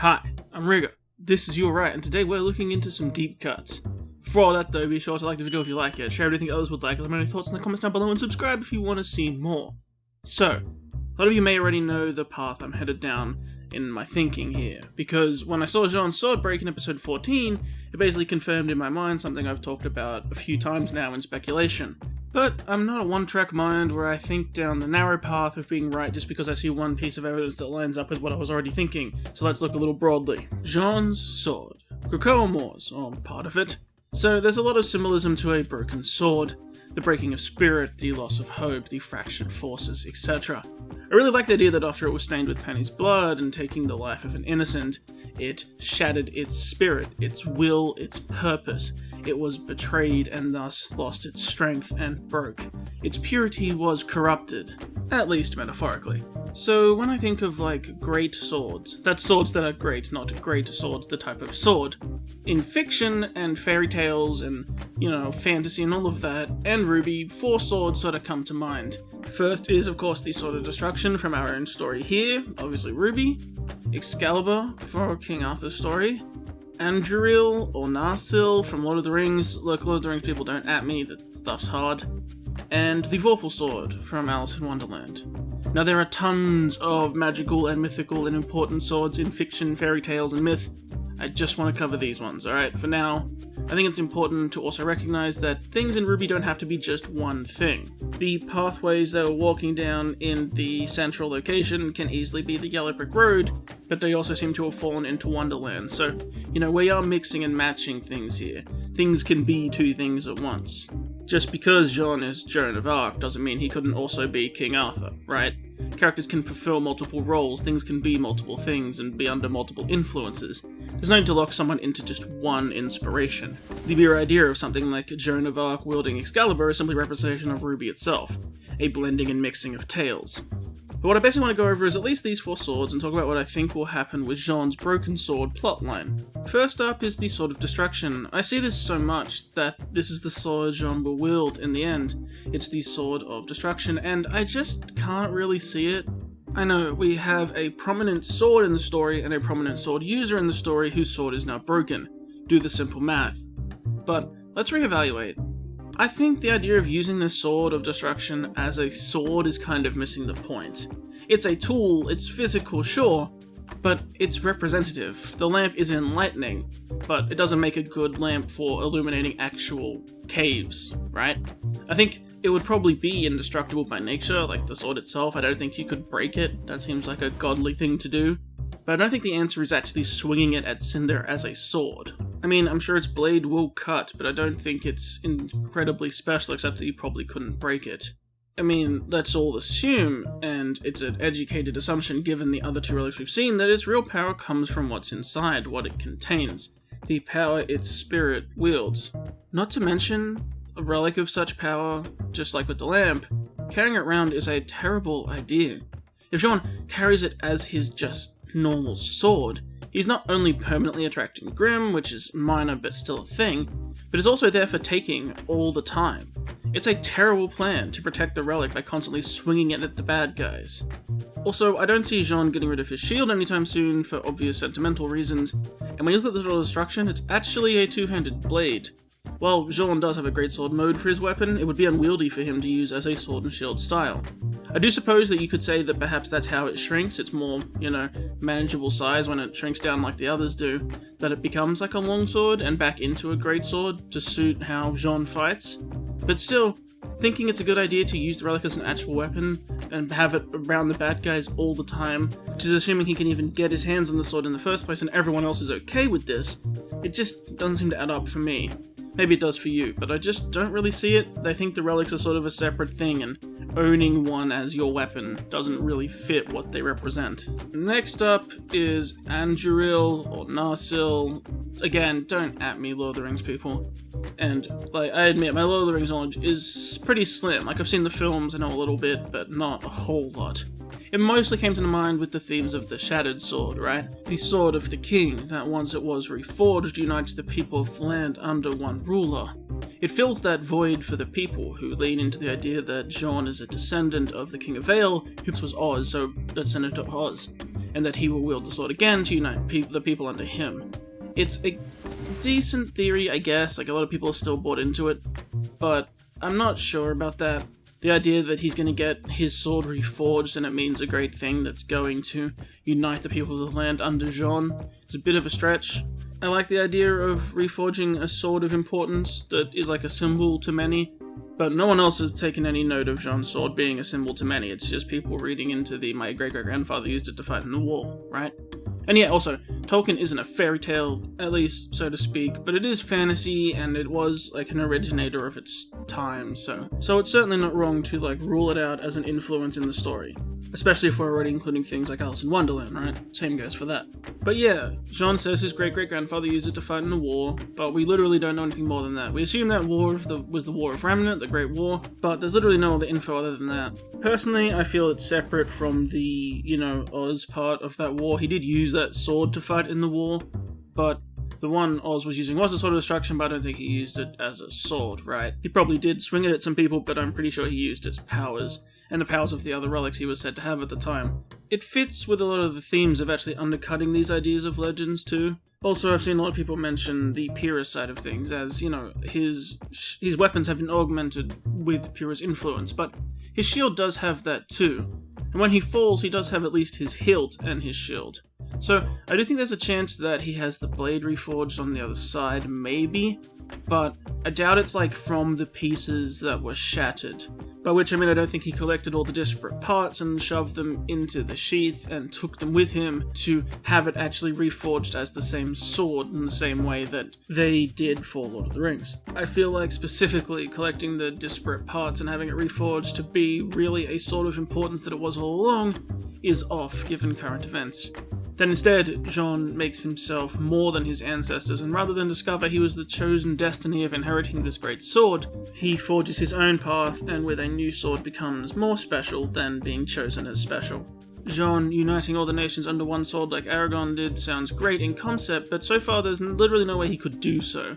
Hi, I'm Rigger. This is You're Right, and today we're looking into some deep cuts. Before all that though, be sure to like the video if you like it, share anything others would like, let me know your thoughts in the comments down below, and subscribe if you want to see more. So, a lot of you may already know the path I'm headed down in my thinking here, because when I saw Jaune's sword break in episode 14, it basically confirmed in my mind something I've talked about a few times now in speculation. But I'm not a one-track mind where I think down the narrow path of being right just because I see one piece of evidence that lines up with what I was already thinking, so let's look a little broadly. Jaune's sword. Krakoa Moors, or part of it. So there's a lot of symbolism to a broken sword, the breaking of spirit, the loss of hope, the fractured forces, etc. I really like the idea that after it was stained with Penny's blood and taking the life of an innocent, it shattered its spirit, its will, its purpose. It was betrayed and thus lost its strength and broke. Its purity was corrupted, at least metaphorically. So when I think of great swords, that's swords that are great, not great swords, the type of sword. In fiction and fairy tales and, fantasy and all of that, and RWBY, 4 swords sort of come to mind. First is, of course, the Sword of Destruction from our own story here, obviously RWBY. Excalibur for King Arthur's story. Anduril or Narsil from Lord of the Rings. Look, Lord of the Rings people, don't at me, that stuff's hard. And the Vorpal Sword from Alice in Wonderland. Now there are tons of magical and mythical and important swords in fiction, fairy tales, and myth. I just want to cover these ones, alright? For now, I think it's important to also recognize that things in RWBY don't have to be just one thing. The pathways that we're walking down in the central location can easily be the Yellow Brick Road, but they also seem to have fallen into Wonderland, so, we are mixing and matching things here. Things can be 2 things at once. Just because Jaune is Joan of Arc doesn't mean he couldn't also be King Arthur, right? Characters can fulfill multiple roles, things can be multiple things, and be under multiple influences. There's no need to lock someone into just one inspiration. The mere idea of something like Joan of Arc wielding Excalibur is simply a representation of RWBY itself, a blending and mixing of tales. But what I basically want to go over is at least these 4 swords and talk about what I think will happen with Jaune's broken sword plotline. First up is the Sword of Destruction. I see this so much that this is the sword Jaune will wield in the end. It's the Sword of Destruction, and I just can't really see it. I know, we have a prominent sword in the story and a prominent sword user in the story whose sword is now broken. Do the simple math. But let's reevaluate. I think the idea of using the Sword of Destruction as a sword is kind of missing the point. It's a tool, it's physical, sure, but it's representative. The lamp is enlightening, but it doesn't make a good lamp for illuminating actual caves, right? I think it would probably be indestructible by nature, like the sword itself. I don't think you could break it. That seems like a godly thing to do. But I don't think the answer is actually swinging it at Cinder as a sword. I mean, I'm sure its blade will cut, but I don't think it's incredibly special, except that you probably couldn't break it. I mean, let's all assume, and it's an educated assumption given the other 2 relics we've seen, that its real power comes from what's inside, what it contains, the power its spirit wields. Not to mention, a relic of such power, just like with the lamp, carrying it around is a terrible idea. If Jaune carries it as his just normal sword, he's not only permanently attracting Grimm, which is minor but still a thing, but is also there for taking all the time. It's a terrible plan to protect the relic by constantly swinging it at the bad guys. Also, I don't see Jaune getting rid of his shield anytime soon for obvious sentimental reasons, and when you look at the Sword of Destruction, it's actually a 2-handed blade. While Jaune does have a greatsword mode for his weapon, it would be unwieldy for him to use as a sword and shield style. I do suppose that you could say that perhaps that's how it shrinks. It's more, manageable size when it shrinks down like the others do, that it becomes like a longsword and back into a greatsword to suit how Jaune fights. But still, thinking it's a good idea to use the relic as an actual weapon and have it around the bad guys all the time, which is assuming he can even get his hands on the sword in the first place and everyone else is okay with this, it just doesn't seem to add up for me. Maybe it does for you, but I just don't really see it. I think the relics are sort of a separate thing, and owning one as your weapon doesn't really fit what they represent. Next up is Anduril or Narsil. Again, don't at me, Lord of the Rings people. And, I admit, my Lord of the Rings knowledge is pretty slim. I've seen the films, I know a little bit, but not a whole lot. It mostly came to mind with the themes of the Shattered Sword, right? The Sword of the King, that once it was reforged, unites the people of the land under one ruler. It fills that void for the people who lean into the idea that Jaune is a descendant of the King of Vale, who was Oz, so descendant of Oz. and that he will wield the sword again to unite the people under him. It's a decent theory, I guess, like a lot of people are still bought into it, but I'm not sure about that. The idea that he's going to get his sword reforged and it means a great thing that's going to unite the people of the land under Jaune is a bit of a stretch. I like the idea of reforging a sword of importance that is like a symbol to many, but no one else has taken any note of Jaune's sword being a symbol to many. It's just people reading into my great-great-grandfather used it to fight in the war, right? And yeah, also, Tolkien isn't a fairy tale, at least so to speak, but it is fantasy, and it was like an originator of its time, so it's certainly not wrong to like rule it out as an influence in the story. Especially if we're already including things like Alice in Wonderland, right? Same goes for that. But yeah, Jaune says his great-great-grandfather used it to fight in a war, but we literally don't know anything more than that. We assume that war was the War of Remnant, the Great War, but there's literally no other info other than that. Personally, I feel it's separate from the, Oz part of that war. He did use that sword to fight in the war, but the one Oz was using was a sword of destruction, but I don't think he used it as a sword, right? He probably did swing it at some people, but I'm pretty sure he used its powers, and the powers of the other relics he was said to have at the time. It fits with a lot of the themes of actually undercutting these ideas of legends too. Also, I've seen a lot of people mention the Pyrrha's side of things, as, his weapons have been augmented with Pyrrha's influence, but his shield does have that too. And when he falls, he does have at least his hilt and his shield. So, I do think there's a chance that he has the blade reforged on the other side, maybe, but I doubt it's like from the pieces that were shattered. By which I mean I don't think he collected all the disparate parts and shoved them into the sheath and took them with him to have it actually reforged as the same sword in the same way that they did for Lord of the Rings. I feel like specifically collecting the disparate parts and having it reforged to be really a sword of importance that it was all along is off given current events. Then instead, Jaune makes himself more than his ancestors, and rather than discover he was the chosen destiny of inheriting this great sword, he forges his own path, and with a new sword becomes more special than being chosen as special. Jaune uniting all the nations under one sword like Aragorn did sounds great in concept, but so far there's literally no way he could do so.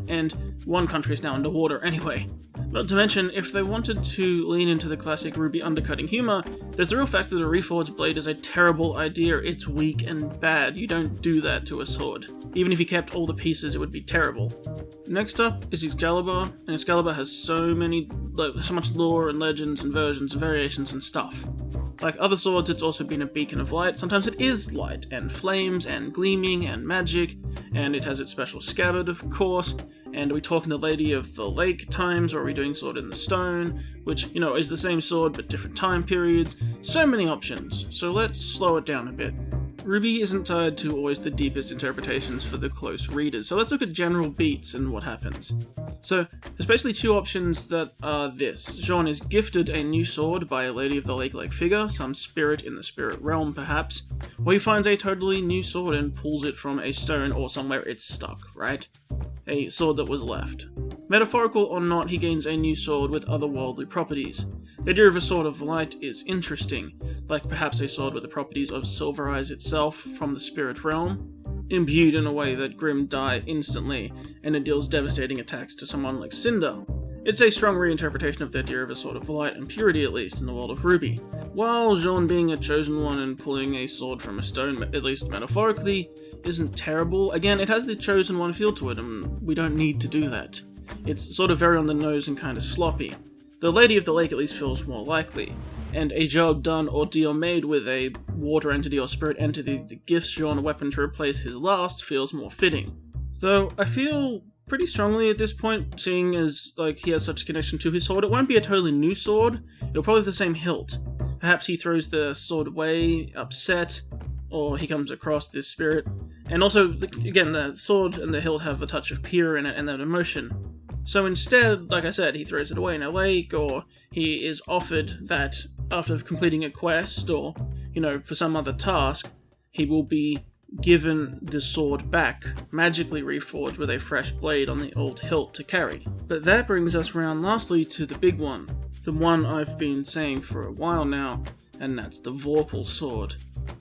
And one country is now underwater anyway. Not to mention, if they wanted to lean into the classic RWBY undercutting humour, there's the real fact that a reforged blade is a terrible idea. It's weak and bad. You don't do that to a sword. Even if you kept all the pieces, it would be terrible. Next up is Excalibur, and Excalibur has so much lore and legends and versions and variations and stuff. Like other swords, it's also been a beacon of light. Sometimes it is light, and flames, and gleaming, and magic, and it has its special scabbard, of course. And are we talking the Lady of the Lake times, or are we doing Sword in the Stone, which, is the same sword but different time periods? So many options, so let's slow it down a bit. RWBY isn't tied to always the deepest interpretations for the close readers, so let's look at general beats and what happens. So, there's basically two options that are this. Jaune is gifted a new sword by a Lady of the Lake-like figure, some spirit in the spirit realm perhaps, or he finds a totally new sword and pulls it from a stone or somewhere it's stuck, right? A sword that was left. Metaphorical or not, he gains a new sword with otherworldly properties. The idea of a sword of light is interesting, like perhaps a sword with the properties of Silver Eyes itself from the spirit realm, imbued in a way that Grimm die instantly, and it deals devastating attacks to someone like Cinder. It's a strong reinterpretation of the idea of a sword of light and purity, at least in the world of RWBY. While Jaune being a chosen one and pulling a sword from a stone, at least metaphorically, isn't terrible. Again, it has the chosen one feel to it, and we don't need to do that. It's sort of very on the nose and kind of sloppy. The Lady of the Lake at least feels more likely, and a job done or deal made with a water entity or spirit entity that gifts Jaune a weapon to replace his last feels more fitting. Though I feel pretty strongly at this point, seeing as he has such a connection to his sword, it won't be a totally new sword, it'll probably have the same hilt. Perhaps he throws the sword away, upset, or he comes across this spirit. And also, again, the sword and the hilt have a touch of Pyrrha in it and that emotion. So instead, like I said, he throws it away in a lake, or he is offered that after completing a quest, or, for some other task, he will be given the sword back, magically reforged with a fresh blade on the old hilt to carry. But that brings us round lastly to the big one, the one I've been saying for a while now, and that's the Vorpal Sword.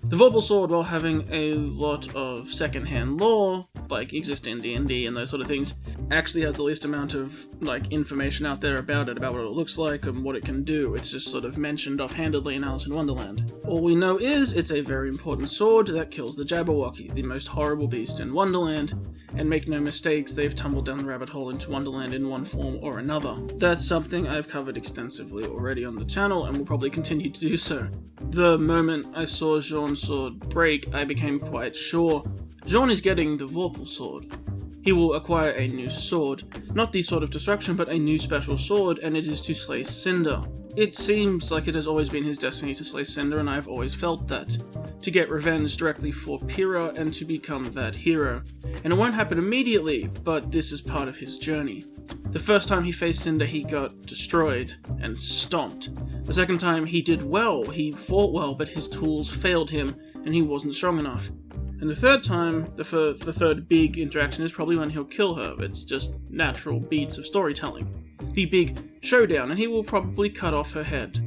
The Vorpal Sword, while having a lot of second-hand lore, like exist in D&D and those sort of things, actually has the least amount of like information out there about it, about what it looks like and what it can do. It's just sort of mentioned offhandedly in Alice in Wonderland. All we know is it's a very important sword that kills the Jabberwocky, the most horrible beast in Wonderland, and make no mistakes, they've tumbled down the rabbit hole into Wonderland in one form or another. That's something I've covered extensively already on the channel and will probably continue to do so. The moment I saw Jaune's sword break, I became quite sure Jaune is getting the Vorpal Sword. He will acquire a new sword, not the Sword of Destruction, but a new special sword, and it is to slay Cinder. It seems like it has always been his destiny to slay Cinder, and I've always felt that. To get revenge directly for Pyrrha and to become that hero. And it won't happen immediately, but this is part of his journey. The first time he faced Cinder, he got destroyed and stomped. The second time, he did well, he fought well, but his tools failed him, and he wasn't strong enough. And the third time, the third big interaction is probably when he'll kill her. It's just natural beats of storytelling. The big showdown, and he will probably cut off her head.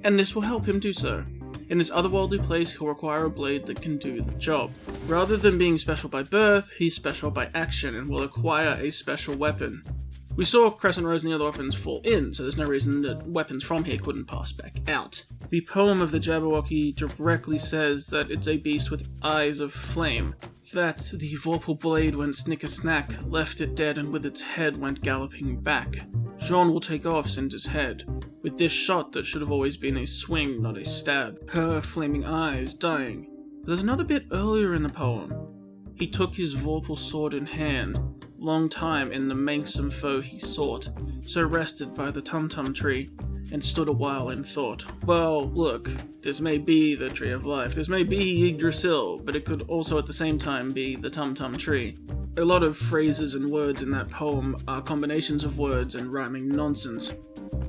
And this will help him do so. In this otherworldly place, he'll require a blade that can do the job. Rather than being special by birth, he's special by action and will acquire a special weapon. We saw Crescent Rose and the other weapons fall in, so there's no reason that weapons from here couldn't pass back out. The poem of the Jabberwocky directly says that it's a beast with eyes of flame, that the Vorpal blade went snicker-snack, left it dead, and with its head went galloping back. Jaune will take off Cinder's head, with this shot that should have always been a swing, not a stab, her flaming eyes dying. But there's another bit earlier in the poem. He took his Vorpal sword in hand, long time in the manxome foe he sought, so rested by the tum-tum tree, and stood a while in thought. Well, look, this may be the Tree of Life, this may be Yggdrasil, but it could also at the same time be the tum-tum tree. A lot of phrases and words in that poem are combinations of words and rhyming nonsense.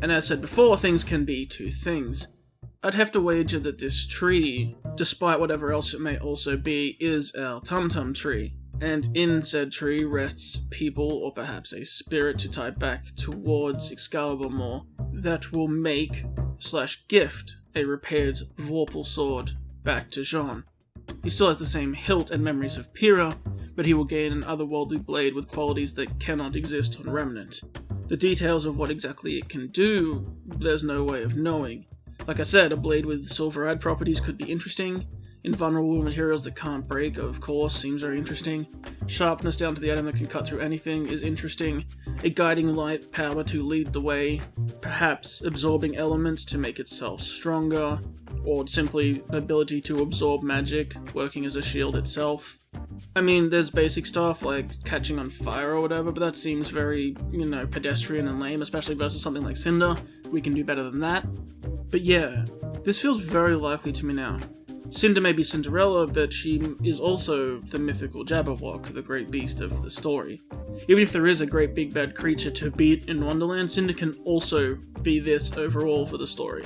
And as said before, things can be two things. I'd have to wager that this tree, despite whatever else it may also be, is our tum-tum tree. And in said tree rests people, or perhaps a spirit to tie back towards Excalibur more, that will make/gift a repaired Vorpal sword back to Jaune. He still has the same hilt and memories of Pyrrha, but he will gain an otherworldly blade with qualities that cannot exist on Remnant. The details of what exactly it can do, there's no way of knowing. Like I said, a blade with silver-eyed properties could be interesting. Invulnerable materials that can't break, of course, seems very interesting. Sharpness down to the atom that can cut through anything is interesting. A guiding light power to lead the way. Perhaps absorbing elements to make itself stronger. Or simply ability to absorb magic, working as a shield itself. I mean, there's basic stuff like catching on fire or whatever, but that seems very, pedestrian and lame, especially versus something like Cinder. We can do better than that. But yeah, this feels very likely to me now. Cinder may be Cinderella, but she is also the mythical Jabberwock, the great beast of the story. Even if there is a great big bad creature to beat in Wonderland, Cinder can also be this overall for the story.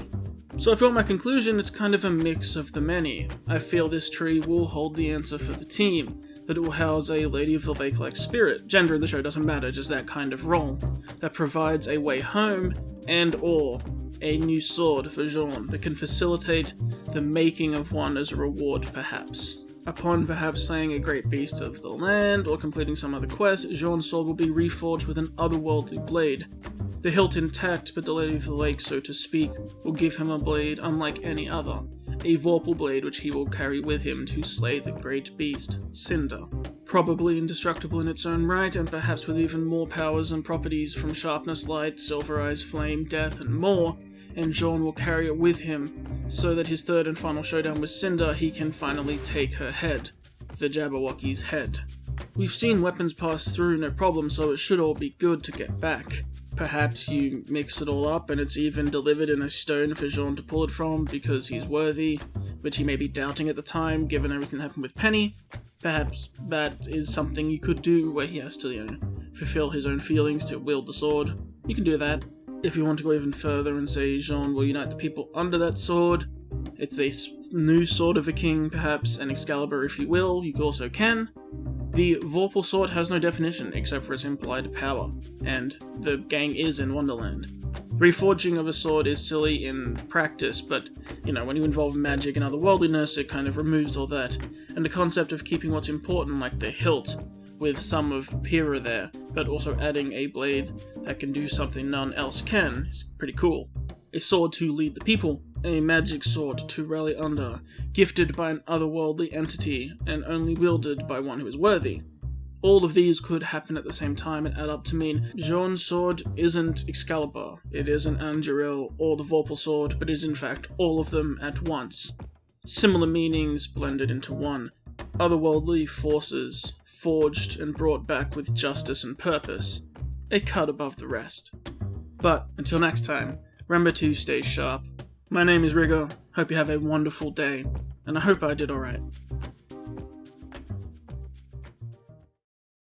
So if you want my conclusion, it's kind of a mix of the many. I feel this tree will hold the answer for the team, that it will house a Lady of the Lake-like spirit, gender in the show doesn't matter, just that kind of role, that provides a way home and/or a new sword for Jaune that can facilitate the making of one as a reward perhaps. Upon perhaps slaying a great beast of the land or completing some other quest, Jaune's sword will be reforged with an otherworldly blade. The hilt intact, but the Lady of the Lake, so to speak, will give him a blade unlike any other, a Vorpal blade which he will carry with him to slay the great beast, Cinder. Probably indestructible in its own right, and perhaps with even more powers and properties from sharpness, light, silver eyes, flame, death, and more, and Jaune will carry it with him, so that his third and final showdown with Cinder, he can finally take her head, the Jabberwocky's head. We've seen weapons pass through no problem, so it should all be good to get back. Perhaps you mix it all up and it's even delivered in a stone for Jaune to pull it from because he's worthy, which he may be doubting at the time given everything that happened with Penny. Perhaps that is something you could do where he has to, fulfill his own feelings to wield the sword. You can do that. If you want to go even further and say Jaune will unite the people under that sword, it's a new sword of a king, perhaps, an Excalibur if you will, you also can. The Vorpal sword has no definition except for its implied power, and the gang is in Wonderland. Reforging of a sword is silly in practice, but, when you involve magic and otherworldliness, it kind of removes all that, and the concept of keeping what's important, like the hilt, with some of Pyrrha there, but also adding a blade that can do something none else can. It's pretty cool. A sword to lead the people, a magic sword to rally under, gifted by an otherworldly entity and only wielded by one who is worthy. All of these could happen at the same time and add up to mean Jaune's sword isn't Excalibur, it isn't Anduril or the Vorpal Sword, but is in fact all of them at once. Similar meanings blended into one. Otherworldly forces, forged and brought back with justice and purpose. A cut above the rest. But until next time, remember to stay sharp. My name is Rigo, hope you have a wonderful day, and I hope I did alright.